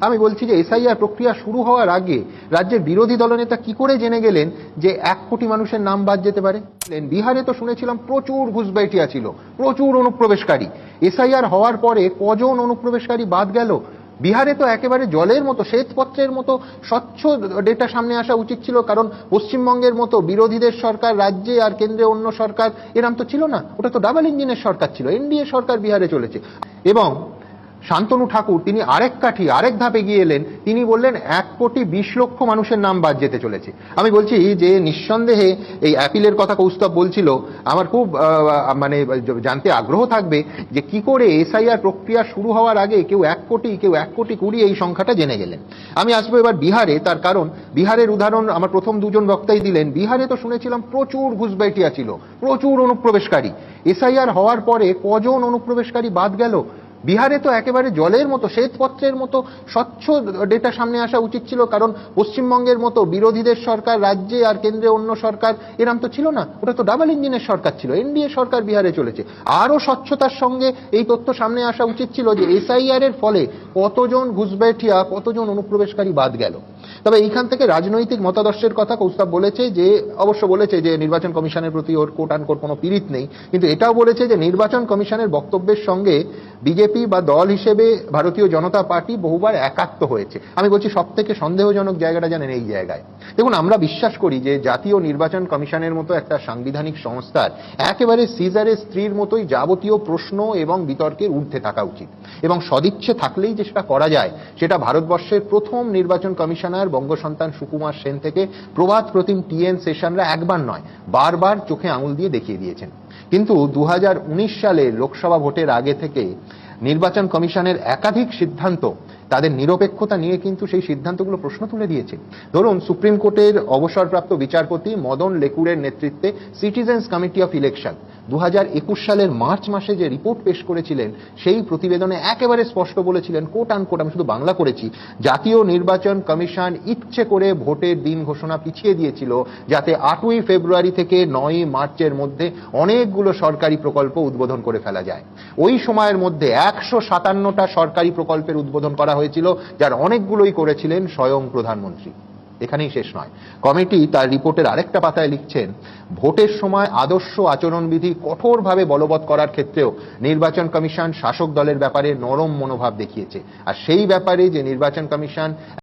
আমি বলছি যে এসআইআর প্রক্রিয়া শুরু হওয়ার আগে রাজ্যের বিরোধী দলনেতা কি করে জেনে গেলেন যে 1 কোটি মানুষের নাম বাদ যেতে পারে? বিহারে তো শুনেছিলাম প্রচুর ঘুষবাইটিয়া ছিল, প্রচুর অনুপ্রবেশকারী। এসআইআর হওয়ার পরে কজন অনুপ্রবেশকারী বাদ গেল? বিহারে তো একেবারে জলের মতো, শ্বেতপত্রের মতো স্বচ্ছ ডেটা সামনে আসা উচিত ছিল, কারণ পশ্চিমবঙ্গের মতো বিরোধীদের সরকার রাজ্যে আর কেন্দ্রে অন্য সরকার, এরম তো ছিল না। ওটা তো ডাবল ইঞ্জিনের সরকার ছিল, এনডিএ সরকার বিহারে চলেছে। এবং শান্তনু ঠাকুর তিনি আরেক ধাপে গিয়ে এলেন, তিনি বললেন 1,20,00,000 মানুষের নাম বাদ যেতে চলেছে। আমি বলছি যে নিঃসন্দেহে এই অ্যাপিলের কথা কৌস্তব বলছিল, আমার খুব মানে জানতে আগ্রহ থাকবে যে কি করে এসআইআর প্রক্রিয়া শুরু হওয়ার আগে কেউ 1 কোটি, কেউ 1,20,00,000 এই সংখ্যাটা জেনে গেলেন। আমি আসবো এবার বিহারে, তার কারণ বিহারের উদাহরণ আমার প্রথম দুজন বক্তাই দিলেন। বিহারে তো শুনেছিলাম প্রচুর ঘুষবাইটিয়া ছিল, প্রচুর অনুপ্রবেশকারী। এসআইআর হওয়ার পরে কজন অনুপ্রবেশকারী বাদ গেল? বিহারে তো একেবারে জলের মতো, শ্বেতপত্রের মতো স্বচ্ছ ডেটা সামনে আসা উচিত ছিল, কারণ পশ্চিমবঙ্গের মতো বিরোধীদের সরকার রাজ্যে আর কেন্দ্রে অন্য সরকার, এরম তো ছিল না। ওটা তো ডাবল ইঞ্জিনের সরকার ছিল, এনডিএ সরকার বিহারে চলেছে। আরো স্বচ্ছতার সঙ্গে এই তথ্য সামনে আসা উচিত ছিল যে এসআইআর এর ফলে কতজন ঘুষবাইটিয়া, কতজন অনুপ্রবেশকারী বাদ গেল। তবে এইখান থেকে রাজনৈতিক মতাদর্শের কথা কৌস্তব বলেছে, যে অবশ্য বলেছে যে নির্বাচন কমিশনের প্রতি ওর কোট আনকোট কোনো পীড়িত নেই, কিন্তু এটাও বলেছে যে নির্বাচন কমিশনের বক্তব্যের সঙ্গে বিজেপি বা দল হিসেবে ভারতীয় জনতা পার্টি বহুবার একাত্ম হয়েছে। আমি বলছি সব থেকে সন্দেহজনক জায়গাটা জানেন এই জায়গায়। দেখুন, আমরা বিশ্বাস করি যে জাতীয় নির্বাচন কমিশনের মতো একটা সাংবিধানিক সংস্থার একেবারে সিজারের স্ত্রীর মতোই যাবতীয় প্রশ্ন এবং বিতর্কের ঊর্ধ্বে থাকা উচিত, এবং সদিচ্ছে থাকলেই যে সেটা করা যায়, সেটা ভারতবর্ষের প্রথম নির্বাচন কমিশনার বঙ্গসন্তান সুকুমার সেন থেকে প্রভাত প্রতিম টিএন সেশনরা একবার নয়, বারবার চোখে আঙুল দিয়ে দেখিয়ে দিয়েছেন। কিন্তু 2019 সালে লোকসভা ভোটের আগে থেকে নির্বাচন কমিশনের একাধিক সিদ্ধান্ত, তাদের নিরপেক্ষতা নিয়ে কিন্তু সেই সিদ্ধান্তগুলো প্রশ্ন তুলে দিয়েছে। ধরুন, সুপ্রিম কোর্টের অবসরপ্রাপ্ত বিচারপতি মদন লেকুরের নেতৃত্বে সিটিজেন্স কমিটি অফ ইলেকশন 2021 সালের মার্চ মাসে যে রিপোর্ট পেশ করেছিলেন, সেই প্রতিবেদনে একেবারে স্পষ্ট বলেছিলেন, কোট আনকোট, আমি শুধু বাংলা করেছি, জাতীয় নির্বাচন কমিশন ইচ্ছে করে ভোটের দিন ঘোষণা পিছিয়ে দিয়েছিল যাতে 8ই ফেব্রুয়ারি থেকে 9ই মার্চের মধ্যে অনেকগুলো সরকারি প্রকল্প উদ্বোধন করে ফেলা যায়। ওই সময়ের মধ্যে 157টা সরকারি প্রকল্পের উদ্বোধন করা হয়েছিল, যার অনেকগুলোই করেছিলেন স্বয়ং প্রধানমন্ত্রী। এখানেই শেষ নয়, কমিটি তার রিপোর্টের আরেকটা পাতায় লিখছেন, ভোটের সময় আদর্শ আচরণবিধি কঠোরভাবে বলবৎ করার ক্ষেত্রেও নির্বাচন কমিশন শাসক দলের ব্যাপারে নরম মনোভাব দেখিয়েছে। আর সেই ব্যাপারে যে নির্বাচন কমিশন